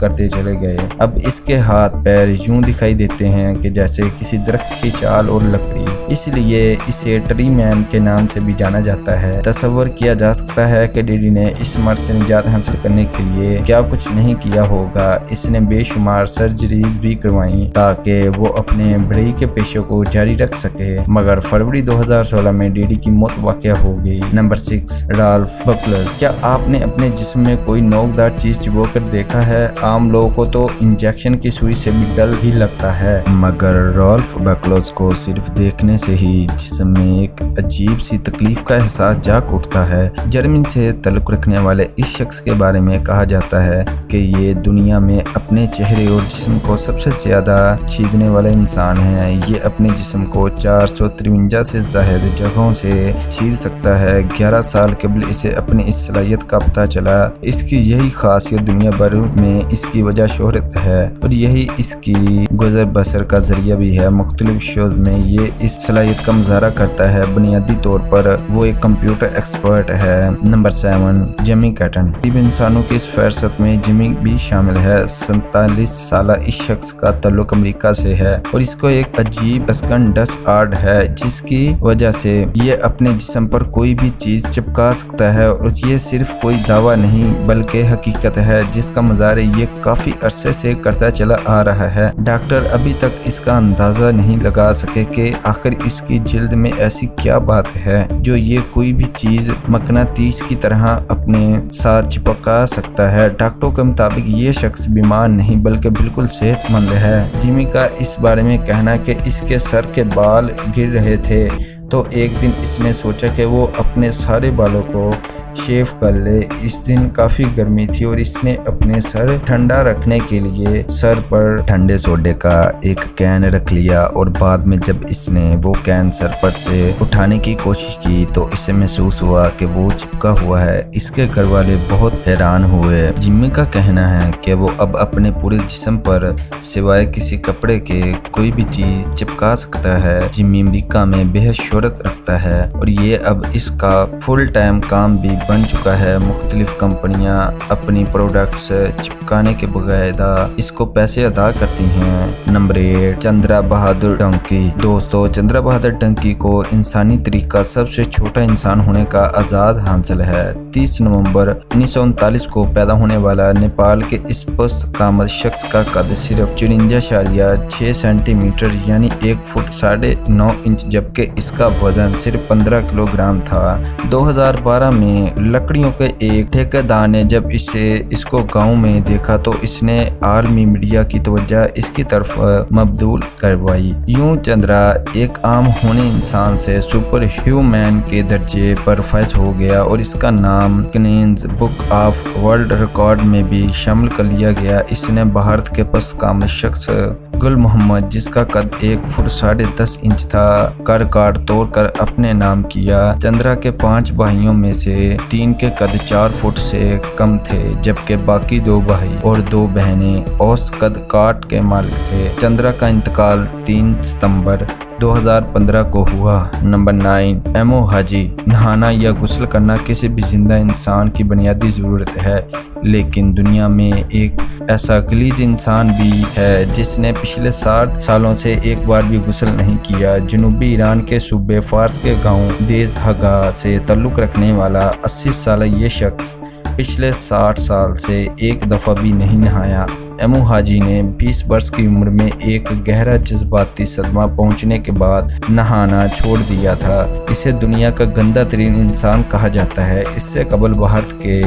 کرتے چلے گئے۔ اب اس کے ہاتھ پیر یوں دکھائی دیتے ہیں کہ جیسے کسی درخت کی چال اور لکڑی، اس لیے اسے ٹری مین کے نام سے بھی جانا جاتا ہے۔ تصور کیا جا سکتا ہے کہ ڈیڈی نے اس مرض سے نجات حاصل کرنے کے لیے کیا کچھ نہیں کیا ہوگا۔ اس نے بے شمار سرجریز بھی کروائیں تاکہ وہ اپنے بڑھئی کے پیشے کو جاری رکھ سکے، مگر فروری 2016 میں ڈیڈی کی موت واقع ہو گئی۔ Number 6، Ralph Buckles. کیا آپ نے اپنے جسم میں کوئی نوکدار چیز چبو کر دیکھا ہے؟ عام لوگوں کو تو انجیکشن کی سوئی سے بھی ڈر ہی لگتا ہے، مگر رالف بکلز کو صرف دیکھنے سے ہی جسم میں ایک عجیب سی تکلیف کا احساس جاگ اٹھتا ہے۔ جرمنی سے تعلق رکھنے والے اس شخص کے بارے میں کہا جاتا ہے کہ یہ دنیا میں اپنے چہرے اور جسم کو سب سے زیادہ چھیدنے والا انسان ہے۔ یہ اپنے جسم کو 453 سے زائد جگہوں سے چھید سکتا ہے۔ 11 سال قبل اسے اپنی اس صلاحیت کا پتہ چلا۔ اس کی یہی خاصیت دنیا بھر میں اس کی وجہ شہرت ہے اور یہی اس کی گزر بسر کا ذریعہ بھی ہے۔ مختلف شعبوں میں یہ اس صلاحیت کا مظاہرہ کرتا ہے۔ بنیادی طور پر وہ ایک کمپیوٹر ایکسپرٹ ہے۔ Number 7، Jamie Keaton. غریب انسانوں کی اس فہرست میں جیمی بھی شامل ہے۔ 47 سالہ اس شخص کا تعلق امریکہ سے ہے اور اس کو ایک عجیب اسکن ڈس آرٹ ہے جس کی وجہ سے یہ اپنے جسم پر کوئی بھی چیز چپکا سکتا ہے، اور یہ صرف کوئی دعویٰ نہیں بلکہ حقیقت ہے جس کا مظاہرہ یہ کافی عرصے سے کرتا چلا آ رہا ہے۔ ڈاکٹر ابھی تک اس کا اندازہ نہیں لگا سکے کہ آخر اس کی جلد میں ایسی کیا بات ہے جو یہ کوئی بھی چیز مقناطیس کی طرح اپنے ساتھ چپکا سکتا ہے۔ ڈاکٹروں کے مطابق یہ شخص بیمار نہیں بلکہ بالکل صحت مند ہے۔ جیمی کا اس بارے میں کہنا کہ اس کے سر کے بال گر رہے تھے تو ایک دن اس نے سوچا کہ وہ اپنے سارے بالوں کو شیو کر لے۔ اس دن کافی گرمی تھی اور اس نے اپنے سر ٹھنڈا رکھنے کے لیے سر پر ٹھنڈے سوڈے کا ایک کین رکھ لیا، اور بعد میں جب اس نے وہ کین سر پر سے اٹھانے کی کوشش کی تو اسے محسوس ہوا کہ وہ چپکا ہوا ہے۔ اس کے گھر والے بہت حیران ہوئے۔ جیمی کا کہنا ہے کہ وہ اب اپنے پورے جسم پر سوائے کسی کپڑے کے کوئی بھی چیز چپکا سکتا ہے۔ جیمی امریکہ میں بے حد شہرت رکھتا ہے اور یہ اب اس کا فل ٹائم کام بھی بن چکا ہے۔ مختلف کمپنیاں اپنی پروڈکٹس چپکانے کے باقاعدہ اس کو پیسے ادا کرتی ہیں۔ نمبر 8، چندرا بہادر ڈنکی۔ دوستو، چندرا بہادر ڈنکی کو انسانی طریقہ سب سے چھوٹا انسان ہونے کا اعزاز حاصل ہے۔ 30 نومبر 1939 کو پیدا ہونے والا نیپال کے اس پست قامت شخص کا قد صرف 54.6 سینٹی میٹر یعنی 1 فٹ 9.5 انچ، جبکہ اس کا وزن صرف 15 کلو گرام تھا۔ 2012 میں لکڑیوں کے ایک ٹھیکیدار نے جب اس کو گاؤں میں دیکھا تو اس نے عالمی میڈیا کی توجہ اس کی طرف مبذول کروائی۔ یوں چندرا ایک عام ہونے انسان سے سپر ہیومن کے درجے پر فائز ہو گیا اور اس کا نام Guinness book of world record میں بھی شامل کر لیا گیا۔ اس نے بھارت کے پست قامت شخص گل محمد، جس کا قد 1 فٹ 10.5 انچ تھا، کا ریکارڈ توڑ کر اپنے نام کیا۔ چندرا کے 5 بھائیوں میں سے 3 کے قد 4 فٹ سے کم تھے، جبکہ باقی 2 بھائی اور 2 بہنیں اوسط قد کاٹ کے مالک تھے۔ چندرا کا انتقال 3 ستمبر 2015 کو ہوا۔ نمبر 9، ایمو حاجی۔ نہانا یا غسل کرنا کسی بھی زندہ انسان کی بنیادی ضرورت ہے، لیکن دنیا میں ایک ایسا غلیظ انسان بھی ہے جس نے پچھلے 60 سالوں سے ایک بار بھی غسل نہیں کیا۔ جنوبی ایران کے صوبے فارس کے گاؤں دیدھگا سے تعلق رکھنے والا 80 سالہ یہ شخص پچھلے 60 سال سے ایک دفعہ بھی نہیں نہایا۔ ایمو حاجی نے 20 برس کی عمر میں ایک گہرا جذباتی صدمہ پہنچنے کے بعد نہانا چھوڑ دیا تھا۔ اسے دنیا کا گندا ترین انسان کہا جاتا ہے۔ اس سے قبل بھارت کے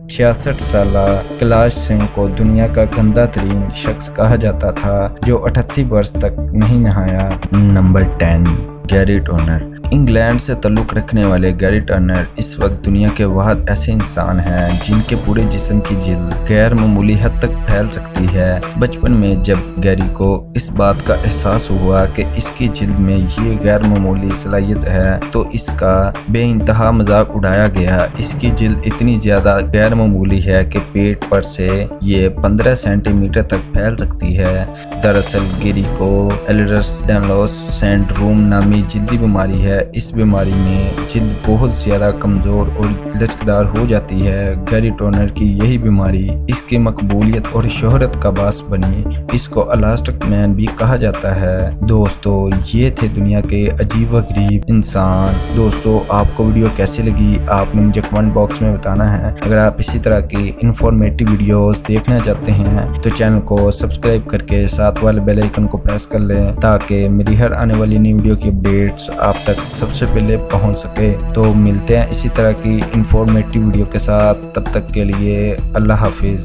66 سالہ کیلاش سنگھ کو دنیا کا گندا ترین شخص کہا جاتا تھا جو 38 برس تک نہیں نہایا۔ نمبر 10، گیری ٹرنر۔ انگلینڈ سے تعلق رکھنے والے گیری ٹرنر اس وقت دنیا کے واحد ایسے انسان ہیں جن کے پورے جسم کی جلد غیر معمولی حد تک پھیل سکتی ہے۔ بچپن میں جب گیری کو اس بات کا احساس ہوا کہ اس کی جلد میں یہ غیر معمولی صلاحیت ہے تو اس کا بے انتہا مذاق اڑایا گیا۔ اس کی جلد اتنی زیادہ غیر معمولی ہے کہ پیٹ پر سے یہ 15 سینٹی میٹر تک پھیل سکتی ہے۔ دراصل گیری کو ایلرس ڈانلوس سینڈروم نامی جلدی بیماری ہے اس بیماری میں جلد بہت زیادہ کمزور اور لچکدار ہو جاتی ہے۔ گیری ٹرنر کی یہی بیماری اس کی مقبولیت اور شہرت کا باعث بنی۔ اس کو الاسٹک مین بھی کہا جاتا ہے۔ دوستو یہ تھے دنیا کے عجیب و غریب انسان۔ دوستو آپ کو ویڈیو کیسی لگی آپ نے مجھے کمنٹ باکس میں بتانا ہے۔ اگر آپ اسی طرح کی انفارمیٹیو ویڈیوز دیکھنا چاہتے ہیں تو چینل کو سبسکرائب کر کے ساتھ والے بیل آئیکن کو پریس کر لیں تاکہ میری ہر آنے والی نئی ویڈیو کی اپڈیٹس آپ تک سب سے پہلے پہنچ سکے۔ تو ملتے ہیں اسی طرح کی انفارمیٹیو ویڈیو کے ساتھ، تب تک کے لیے اللہ حافظ۔